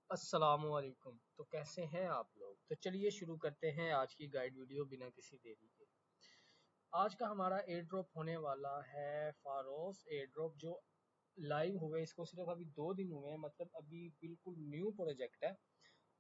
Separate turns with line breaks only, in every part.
अस्सलामुअलैकुम। तो कैसे हैं आप लोग? तो चलिए शुरू करते हैं आज की गाइड वीडियो बिना किसी देरी के। आज का हमारा एयर ड्रॉप होने वाला है फारोस एयर ड्रॉप, जो लाइव हुए, इसको सिर्फ अभी 2 दिन हुए हैं, मतलब अभी बिल्कुल न्यू प्रोजेक्ट है।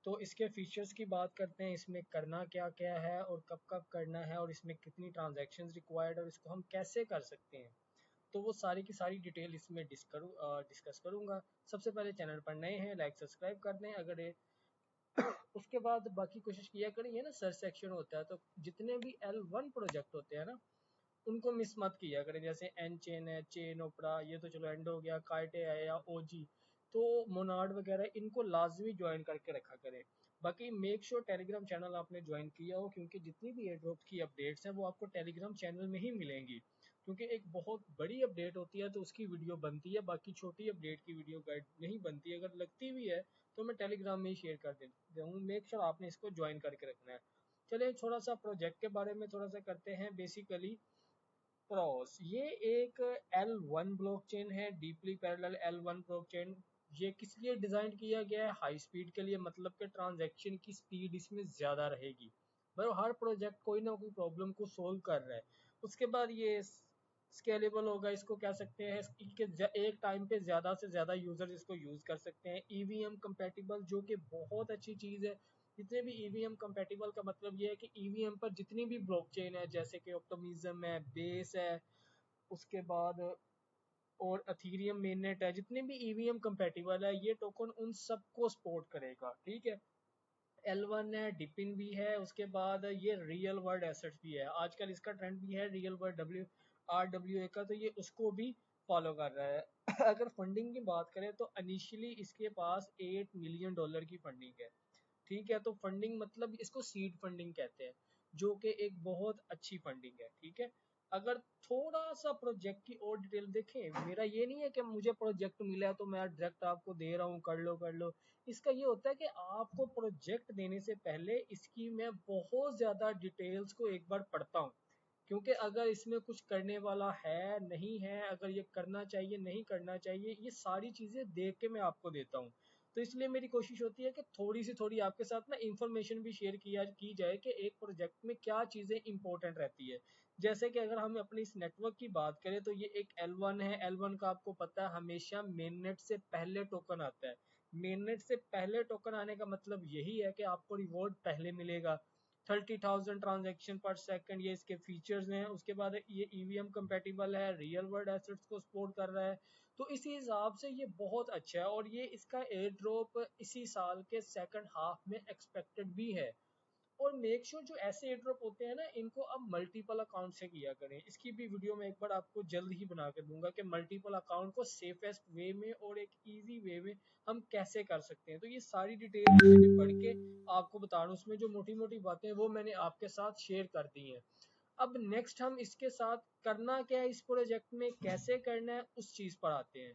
तो इसके फीचर्स की बात करते हैं, इसमें करना क्या क्या है और कब कब करना है और इसमें कितनी ट्रांजैक्शंस रिक्वायर्ड और इसको हम कैसे कर सकते हैं। तो वो सारी की सारी डिटेल इसमें डिस्कस करूँगा। सबसे पहले चैनल पर नए हैं लाइक सब्सक्राइब कर दें अगर ये। उसके बाद बाकी कोशिश किया करें, ये ना सर्च सेक्शन होता है तो जितने भी L1 प्रोजेक्ट होते हैं ना उनको मिस मत किया करें। जैसे एन चेन है, चेन ओपरा, ये तो चलो एंड हो गया, काइटे है या ओजी, तो मोनार्ड वगैरह इनको लाजमी ज्वाइन करके रखा करें। बाकी मेक श्योर टेलीग्राम चैनल आपने ज्वाइन किया हो, क्योंकि जितनी भी एयर ड्रॉप की अपडेट्स हैं वो आपको टेलीग्राम चैनल में ही मिलेंगी। क्योंकि एक बहुत बड़ी अपडेट होती है तो उसकी वीडियो बनती है, बाकी छोटी अपडेट की वीडियो गाइड नहीं बनती। अगर लगती भी है तो मैं टेलीग्राम में ही शेयर कर देता हूँ। मेक श्योर आपने इसको ज्वाइन करके रखना है। चलिए थोड़ा सा प्रोजेक्ट के बारे में थोड़ा सा करते हैं। बेसिकली प्रोस ये एक L1 ब्लॉकचेन है, डीपली पैरेलल L1 ब्लॉकचेन। ये किस लिए डिज़ाइन किया गया है? हाई स्पीड के लिए, मतलब कि ट्रांजैक्शन की स्पीड इसमें ज़्यादा रहेगी। मतलब हर प्रोजेक्ट कोई ना कोई प्रॉब्लम को सोल्व कर रहा है। उसके बाद ये स्केलेबल होगा, इसको कह सकते हैं एक टाइम पे ज़्यादा से ज़्यादा यूज़र इसको यूज़ कर सकते हैं। ईवीएम कंपैटिबल, जो कि बहुत अच्छी चीज़ है। जितने भी ईवीएम कंपैटिबल का मतलब ये है कि ईवीएम पर जितनी भी ब्लॉकचेन है, जैसे कि ऑप्टिमिज्म है, बेस है, उसके बाद और अथीरियम मेननेट है, जितने भी ईवीएम कंपैटिबल है ये टोकन उन सबको सपोर्ट करेगा। ठीक है, L1 है, डिपिन भी है, उसके बाद ये रियल वर्ल्ड एसेट्स भी है। आजकल इसका ट्रेंड भी है रियल वर्ल्ड RWA का, तो ये उसको भी फॉलो कर रहा है। अगर फंडिंग की बात करें तो इनिशियली इसके पास $8 मिलियन की फंडिंग है। ठीक है, तो फंडिंग मतलब इसको सीड फंडिंग कहते हैं, जो कि एक बहुत अच्छी फंडिंग है। ठीक है, अगर थोड़ा सा प्रोजेक्ट की और डिटेल देखें, मेरा ये नहीं है कि मुझे प्रोजेक्ट मिला है तो मैं डायरेक्ट आपको दे रहा हूँ, कर लो। इसका ये होता है कि आपको प्रोजेक्ट देने से पहले इसकी मैं बहुत ज़्यादा डिटेल्स को एक बार पढ़ता हूँ। क्योंकि अगर इसमें कुछ करने वाला है नहीं है, अगर ये करना चाहिए नहीं करना चाहिए, ये सारी चीज़ें देख के मैं आपको देता हूँ। तो इसलिए मेरी कोशिश होती है कि थोड़ी सी थोड़ी आपके साथ ना इंफॉर्मेशन भी शेयर किया की जाए कि एक प्रोजेक्ट में क्या चीज़ें इंपॉर्टेंट रहती है। जैसे कि अगर हम अपने इस नेटवर्क की बात करें तो ये एक L1 है। L1 का आपको पता है हमेशा मेननेट से पहले टोकन आता है। मेननेट से पहले टोकन आने का मतलब यही है कि आपको रिवॉर्ड पहले मिलेगा। 30,000 ट्रांजेक्शन पर सेकंड, ये इसके फीचर्स हैं। उसके बाद ये ईवीएम कंपेटिबल है, रियल वर्ल्ड एसेट्स को सपोर्ट कर रहा है। तो इसी हिसाब से ये बहुत अच्छा है और ये इसका एयर ड्रॉप इसी साल के सेकंड हाफ में एक्सपेक्टेड भी है। और मेक श्योर जो ऐसे एयर ड्रॉप होते हैं ना इनको अब मल्टीपल अकाउंट से किया करें। इसकी भी वीडियो में एक बार आपको जल्द ही बना कर दूंगा कि मल्टीपल अकाउंट को सेफेस्ट वे में और एक इजी वे में हम कैसे कर सकते हैं। तो ये सारी डिटेल मैंने पढ़ के आपको बता रहा हूँ, उसमें जो मोटी मोटी बातें हैं वो मैंने आपके साथ शेयर कर दी हैं। अब नेक्स्ट हम इसके साथ करना क्या है, इस प्रोजेक्ट में कैसे करना है, उस चीज़ पर आते हैं।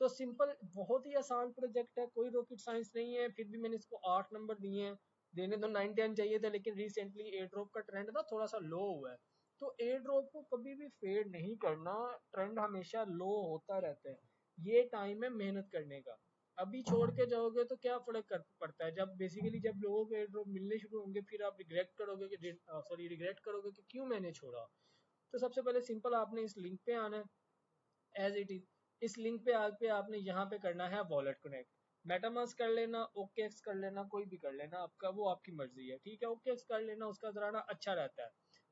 तो सिंपल, बहुत ही आसान प्रोजेक्ट है, कोई रॉकेट साइंस नहीं है। फिर भी मैंने इसको 8 नंबर दिए हैं। देने तो 9-10 चाहिए थे, लेकिन रिसेंटली एयर ड्रॉप का ट्रेंड ना थोड़ा सा लो हुआ है। तो एयर ड्रॉप को कभी भी फेड नहीं करना, ट्रेंड हमेशा लो होता रहता है। ये टाइम है मेहनत करने का। अभी छोड़ के जाओगे तो क्या फर्क पड़ता है? जब बेसिकली जब लोगों को एयर ड्रॉप मिलने शुरू होंगे फिर आप रिग्रेट करोगे कि क्यों मैंने छोड़ा। तो सबसे पहले सिंपल आपने इस लिंक पे आना है, एज इट इज। इस लिंक पे आके आपने यहाँ पे करना है वॉलेट कनेक्ट। मेटामास्क कर लेना, ओकेएक्स कर लेना, कोई भी कर लेना, आपका वो आपकी मर्जी है। ठीक है, ओकेएक्स कर लेना, उसका जरा ना अच्छा रहता है।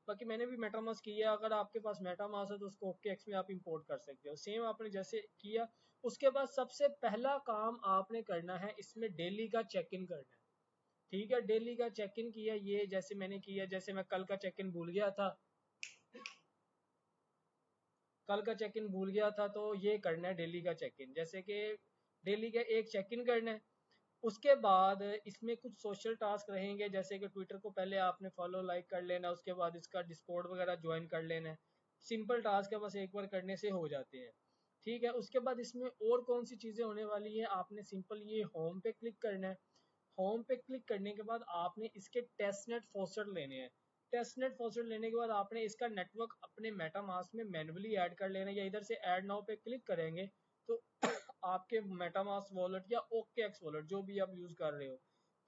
बाकी मैंने भी मेटामास्क किया, अगर आपके पास मेटामास्क है तो उसको ओकेएक्स में आप इंपोर्ट कर सकते हो। सेम आपने जैसे किया, उसके बाद सबसे पहला काम आपने करना है इसमें डेली का चेक इन करना है। ठीक है, डेली का चेक इन किया, ये जैसे मैंने किया, जैसे मैं कल का चेक इन भूल गया था, तो ये करना है डेली का चेक इन। जैसे कि डेली का एक चेक इन करना है। उसके बाद इसमें कुछ सोशल टास्क रहेंगे, जैसे कि ट्विटर को पहले आपने फॉलो लाइक कर लेना, उसके बाद इसका डिस्कॉर्ड वगैरह ज्वाइन कर लेना है। सिंपल टास्क है, बस एक बार करने से हो जाते हैं। ठीक है, उसके बाद इसमें और कौन सी चीज़ें होने वाली है, आपने सिंपल ये होम पे क्लिक करना है। होम पे क्लिक करने के बाद आपने इसके टेस्टनेट फोस्टर लेने हैं। टेस्टनेट फोस्टर लेने के बाद आपने इसका नेटवर्क अपने मेटामास्क में मैन्युअली ऐड कर लेना है, या इधर से ऐड नाउ पे क्लिक करेंगे तो आपके मेटामास्क वॉलेट या OKX वॉलेट जो भी आप यूज कर रहे हो,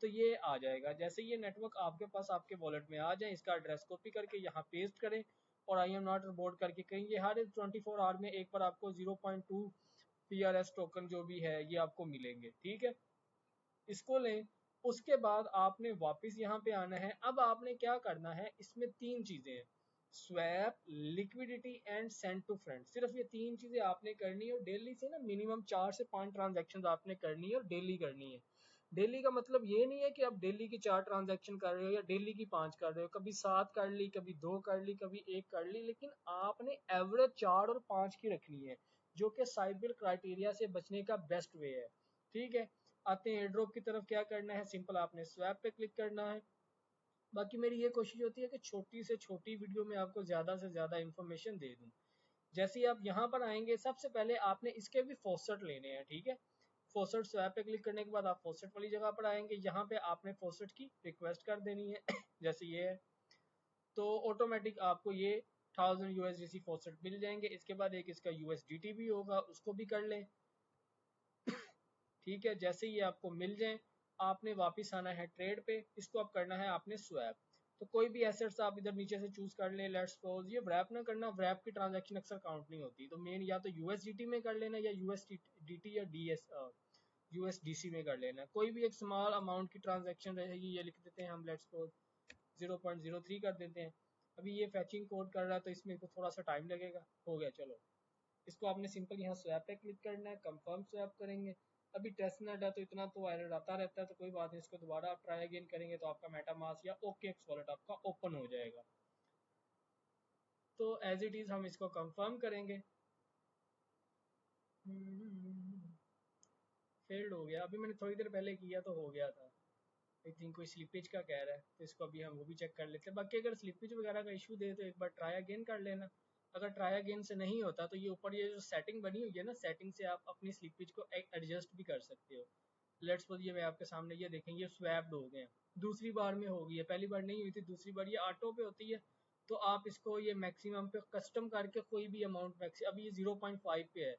तो ये आ जाएगा। जैसे ये नेटवर्क आपके पास आपके वॉलेट में आ जाए, इसका एड्रेस कॉपी करके यहाँ पेस्ट करें और आई एम नॉट रिपोर्ट करके कहेंगे हर 24 आवर में एक बार आपको 0.2 PRS टोकन जो भी है ये आपको मिलेंगे। ठीक है, इसको लें। उसके बाद आपने वापस यहाँ पे आना है। अब आपने क्या करना है, इसमें तीन चीजें हैं, swap, liquidity and send to friend. सिर्फ ये तीन चीजें आपने करनी है और डेली से ना मिनिमम 4 से 5 ट्रांजेक्शन आपने करनी है और डेली करनी है। डेली का मतलब ये नहीं है कि आप डेली की 4 ट्रांजेक्शन कर रहे हो या डेली की 5 कर रहे हो, कभी 7 कर ली, कभी 2 कर ली, कभी 1 कर ली, लेकिन आपने एवरेज 4 और 5 की रखनी है, जो कि साइबर क्राइटेरिया से बचने का बेस्ट वे है। ठीक है, आते हैं एयरड्रॉप की तरफ। क्या करना है, सिंपल आपने स्वैप पे क्लिक करना है। बाकी मेरी ये कोशिश होती है कि छोटी से छोटी वीडियो में आपको ज़्यादा से ज़्यादा इन्फॉर्मेशन दे दूँ। जैसे ही आप यहाँ पर आएंगे, सबसे पहले आपने इसके भी फॉसेट लेने हैं। ठीक है, फॉसेट स्वैप पे क्लिक करने के बाद आप फॉसेट वाली जगह पर आएंगे, यहाँ पे आपने फॉसेट की रिक्वेस्ट कर देनी है जैसे ये है, तो ऑटोमेटिक आपको ये 1000 USDC फॉसेट मिल जाएंगे। इसके बाद एक इसका USDT भी होगा, उसको भी कर लें। ठीक है, जैसे ही आपको मिल जाए आपने वापस आना है ट्रेड पे, इसको अब करना है आपने स्वैप। तो कोई भी एसेट्स आप इधर नीचे से चूज कर लें। लेट्स सपोज ये व्रैप ना करना, व्रैप की ट्रांजैक्शन अक्सर काउंट नहीं होती, तो मेन या तो USDT में कर लेना या USDT या USDC में कर लेना। कोई भी एक स्मॉल अमाउंट की ट्रांजैक्शन रहेगी, ये लिख देते हैं हम, लेट्स सपोज 0.03 कर देते हैं। अभी ये फैचिंग कोड कर रहा है तो इसमें को थोड़ा सा टाइम लगेगा। हो गया, चलो इसको आपने सिंपल यहाँ स्वैप पे क्लिक करना है, कंफर्म स्वैप करेंगे। अभी टेस्ट नेट है तो इतना तो एरर आता रहता है, तो कोई बात नहीं, इसको दोबारा आप ट्राई अगेन करेंगे तो आपका मेटामास्क या OKX वॉलेट आपका ओपन हो जाएगा। तो एज इट इज हम इसको कंफर्म करेंगे। फेल्ड हो गया, अभी मैंने थोड़ी देर पहले किया तो हो गया था। आई थिंक कोई स्लिपेज का कह रहा है, तो इसको अभी हम वो भी चेक कर लेते हैं। बाकी अगर स्लिपेज वगैरह का इशू दे तो एक बार ट्राई अगेन कर लेना। अगर ट्राई अगेन से नहीं होता तो ये ऊपर ये जो सेटिंग बनी हुई है ना, सेटिंग से आप अपनी स्लिपेज को एडजस्ट भी कर सकते हो। लेट्स सपोज ये मैं आपके सामने ये देखेंगे स्वैप्ड हो गए हैं, दूसरी बार में हो गई है, पहली बार नहीं हुई थी, दूसरी बार ये ऑटो पे होती है। तो आप इसको ये मैक्सिमम पे कस्टम करके कोई भी अमाउंट अभी ये 0.5 पे है,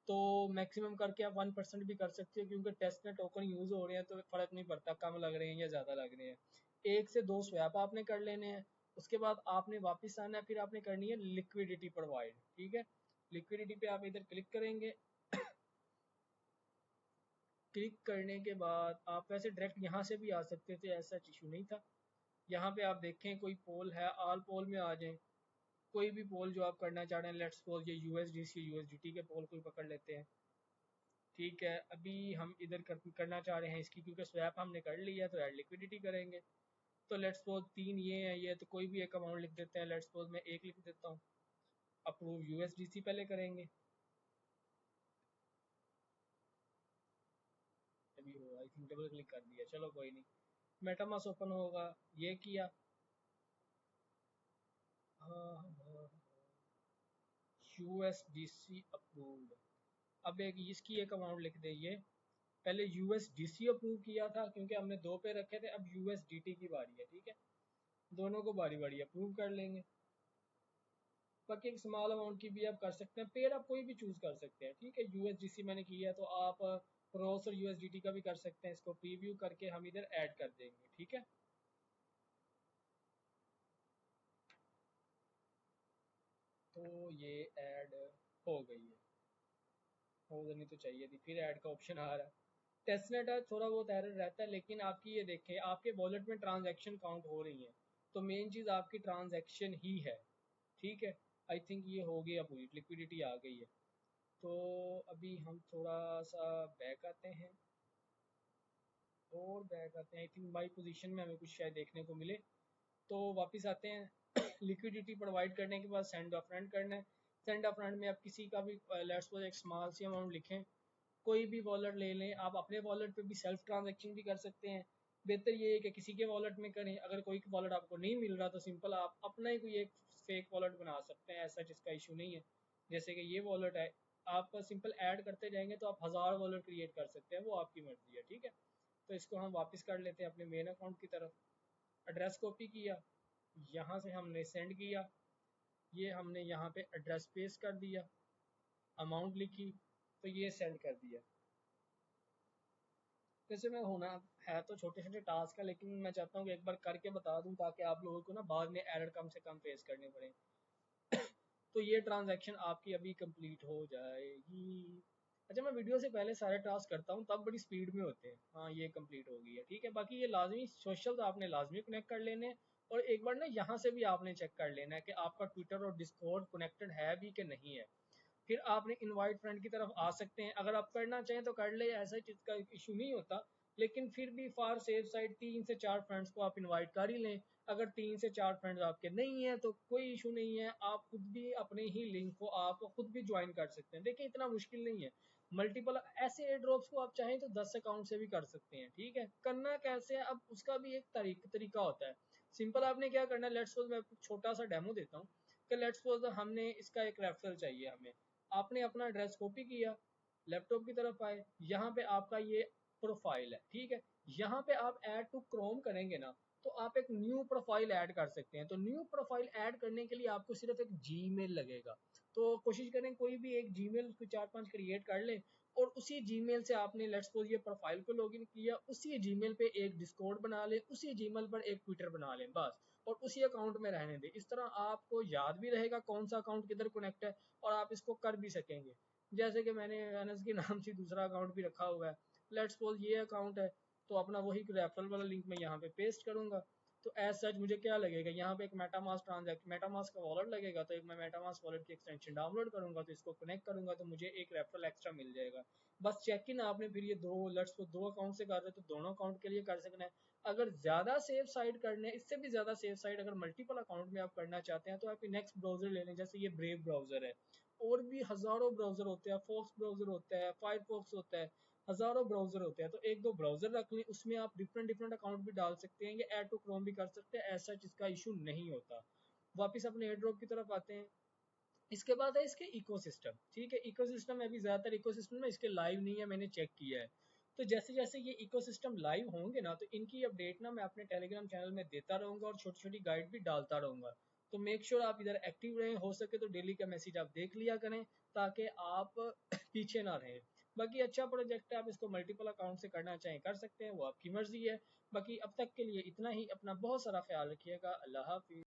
तो मैक्सिमम करके आप 1% भी कर सकते हो, क्योंकि टेस्ट में टोकन यूज हो रहे हैं तो फर्क नहीं पड़ता कम लग रहे हैं या ज़्यादा लग रहे हैं। एक से दो स्वैप आपने कर लेने हैं। उसके बाद आपने वापस आना है, फिर आपने करनी है लिक्विडिटी प्रोवाइड। ठीक है, लिक्विडिटी पे आप इधर क्लिक करेंगे। क्लिक करने के बाद आप वैसे डायरेक्ट यहाँ से भी आ सकते थे, ऐसा इशू नहीं था। यहाँ पे आप देखें कोई पोल है, ऑल पोल में आ जाएं। कोई भी पोल जो आप करना चाह रहे हैं, लेट्स सपोज ये USDC USDT के पोल कोई पकड़ लेते हैं। ठीक है, अभी हम इधर करना चाह रहे हैं इसकी, क्योंकि स्वैप हमने कर लिया तो ऐड लिक्विडिटी करेंगे। तो लेट्स सपोज तीन ये है, ये तो कोई भी एक अमाउंट लिख देते हैं। लेट्स सपोज मैं एक लिख देता हूँ। अप्रूव USDC पहले करेंगे। अभी हो, आई थिंक डबल क्लिक कर दिया, चलो कोई नहीं, मेटामास्क ओपन होगा, ये किया। USDC approved. अब एक इसकी एक अमाउंट लिख दें। ये पहले USDC अप्रूव किया था क्योंकि हमने दो पे रखे थे, अब USDT की बारी है। ठीक है, दोनों को बारी बारी अप्रूव कर लेंगे। बाकी एक स्मॉल अमाउंट की भी आप कर सकते हैं, पेयर आप कोई भी चूज कर सकते हैं। ठीक है, USDC मैंने किया तो आप रोस और USDT का भी कर सकते हैं। इसको प्रीव्यू करके हम इधर ऐड कर देंगे। ठीक है, तो ये ऐड हो गई है, हो नहीं तो चाहिए थी, फिर ऐड का ऑप्शन आ रहा है। टेस्टनेट है, थोड़ा बहुत एरर रहता है, लेकिन आपकी ये देखें आपके वॉलेट में ट्रांजैक्शन काउंट हो रही है, तो मेन चीज़ आपकी ट्रांजैक्शन ही है। ठीक है, आई थिंक ये हो गया, पूरी लिक्विडिटी आ गई है। तो अभी हम थोड़ा सा बैक आते हैं, और बैक आते हैं। आई थिंक बाई पोजीशन में हमें कुछ शायद देखने को मिले, तो वापस आते हैं। लिक्विडिटी प्रोवाइड करने के बाद सेंड ऑफ फ्रेंड करना है। सेंड ऑफ फ्रेंड में आप किसी का भी लेट्स सपोज एक स्मॉल सी अमाउंट लिखें, कोई भी वॉलेट ले लें। आप अपने वॉलेट पे भी सेल्फ ट्रांजैक्शन भी कर सकते हैं। बेहतर ये है कि किसी के वॉलेट में करें। अगर कोई वॉलेट आपको नहीं मिल रहा तो सिंपल आप अपना ही कोई एक फेक वॉलेट बना सकते हैं, ऐसा जिसका इशू नहीं है। जैसे कि ये वॉलेट है, आप सिंपल ऐड करते जाएंगे तो आप 1000 वॉलेट क्रिएट कर सकते हैं, वो आपकी मर्जी है। ठीक है, तो इसको हम वापस कर लेते हैं अपने मेन अकाउंट की तरफ। एड्रेस कॉपी किया, यहाँ से हमने सेंड किया, ये हमने यहाँ पे एड्रेस पेस्ट कर दिया, अमाउंट लिखी। तो ये सेंड कर दिया। वैसे में होना है तो छोटे छोटे टास्क है, लेकिन मैं चाहता हूँ कि एक बार करके बता दूं ताकि आप लोगों को ना बाद में एरर कम से कम फेस करने पड़े। तो ये ट्रांजैक्शन आपकी अभी कंप्लीट हो जाएगी। अच्छा, मैं वीडियो से पहले सारे टास्क करता हूँ तब बड़ी स्पीड में होते हैं। हाँ, ये कंप्लीट हो गई है, ठीक है। बाकी ये लाजमी सोशल तो आपने लाजमी कनेक्ट कर लेने, और एक बार ना यहाँ से भी आपने चेक कर लेना है कि आपका ट्विटर और डिस्कॉर्ड कनेक्टेड है भी कि नहीं है। फिर आपने इनवाइट फ्रेंड की तरफ आ सकते हैं, अगर आप करना चाहें तो कर ले, ऐसा चीज़ का इशू नहीं होता। लेकिन फिर भी फॉर सेफ साइड 3 से 4 फ्रेंड्स को आप इनवाइट कर ही लें। अगर 3 से 4 फ्रेंड्स आपके नहीं है तो कोई इशू नहीं है, आप खुद भी अपने ही लिंक को आप खुद भी ज्वाइन कर सकते हैं। देखिए, इतना मुश्किल नहीं है। मल्टीपल ऐसे एयर ड्रॉप्स को आप चाहें तो 10 अकाउंट से भी कर सकते हैं, ठीक है। करना कैसे है, अब उसका भी एक तरीका होता है। सिंपल आपने क्या करना है, लेट्स सपोज मैं छोटा सा डेमो देता हूँ कि लेट्स सपोज हमने इसका एक रेफरल चाहिए हमें। आपने अपना एड्रेस कॉपी किया, लैपटॉप की तरफ आए, यहाँ पे आपका ये प्रोफाइल है, ठीक है। यहाँ पे आप ऐड टू क्रोम करेंगे ना, तो आप एक न्यू प्रोफाइल ऐड कर सकते हैं। तो न्यू प्रोफाइल ऐड करने के लिए आपको सिर्फ एक जीमेल लगेगा। तो कोशिश करें कोई भी एक जीमेल को 4-5 क्रिएट कर लें, और उसी जीमेल से आपने लेट्स सपोज ये प्रोफाइल को लॉगिन किया, उसी जीमेल पे एक डिस्कॉर्ड बना लें, उसी जीमेल पर एक ट्विटर बना लें बस, और उसी अकाउंट में रहने दें। इस तरह आपको याद भी रहेगा कौन सा अकाउंट किधर कनेक्ट है, और आप इसको कर भी सकेंगे। जैसे कि मैंने अनस के नाम से दूसरा अकाउंट भी रखा हुआ है, लेट्स सपोज ये अकाउंट है, तो अपना वही रेफरल वाला लिंक मैं यहाँ पे पेस्ट करूंगा। तो एज सच मुझे क्या लगेगा, यहाँ पे एक मेटामास्क ट्रांजैक्ट मेटामास्क का वॉलेट लगेगा, तो एक मैं मेटामास्क वॉलेट की एक्सटेंशन डाउनलोड करूंगा, तो इसको कनेक्ट करूंगा, तो मुझे एक रेफरल एक्स्ट्रा मिल जाएगा। बस चेक इन आपने फिर ये दो अकाउंट से कर रहे हो तो दोनों अकाउंट के लिए कर सकना है। अगर ज्यादा सेफ साइड करने, इससे भी ज्यादा सेफ साइड अगर मल्टीपल अकाउंट में आप करना चाहते हैं, तो आप नेक्स्ट ब्राउजर ले लें। जैसे ये ब्रेव ब्राउजर है, और भी हजारों ब्राउजर होते हैं, फोक्स ब्राउजर होता है, फायरफॉक्स होता है, हजारों ब्राउजर होते हैं। तो एक दो ब्राउजर रख लें, उसमें आप डिफरेंट डिफरेंट अकाउंट भी डाल सकते हैं, या ऐड टू क्रोम भी कर सकते हैं, ऐसा इसका इशू नहीं होता। वापिस अपने एयर ड्रॉप की तरफ आते हैं। इसके बाद है इसके इकोसिस्टम, ठीक है। इकोसिस्टम अभी ज्यादातर इकोसिस्टम में इसके लाइव नहीं है, मैंने चेक किया है। तो जैसे जैसे ये इकोसिस्टम लाइव होंगे ना, तो इनकी अपडेट ना मैं अपने टेलीग्राम चैनल में देता रहूंगा, और छोटी छोटी गाइड भी डालता रहूंगा। तो मेक श्योर आप इधर एक्टिव रहें, हो सके तो डेली का मैसेज आप देख लिया करें, ताकि आप पीछे ना रहें। बाकी अच्छा प्रोजेक्ट है, आप इसको मल्टीपल अकाउंट से करना चाहें कर सकते हैं, वो आपकी मर्जी है। बाकी अब तक के लिए इतना ही। अपना बहुत सारा ख्याल रखिएगा। अल्लाह हाफिज।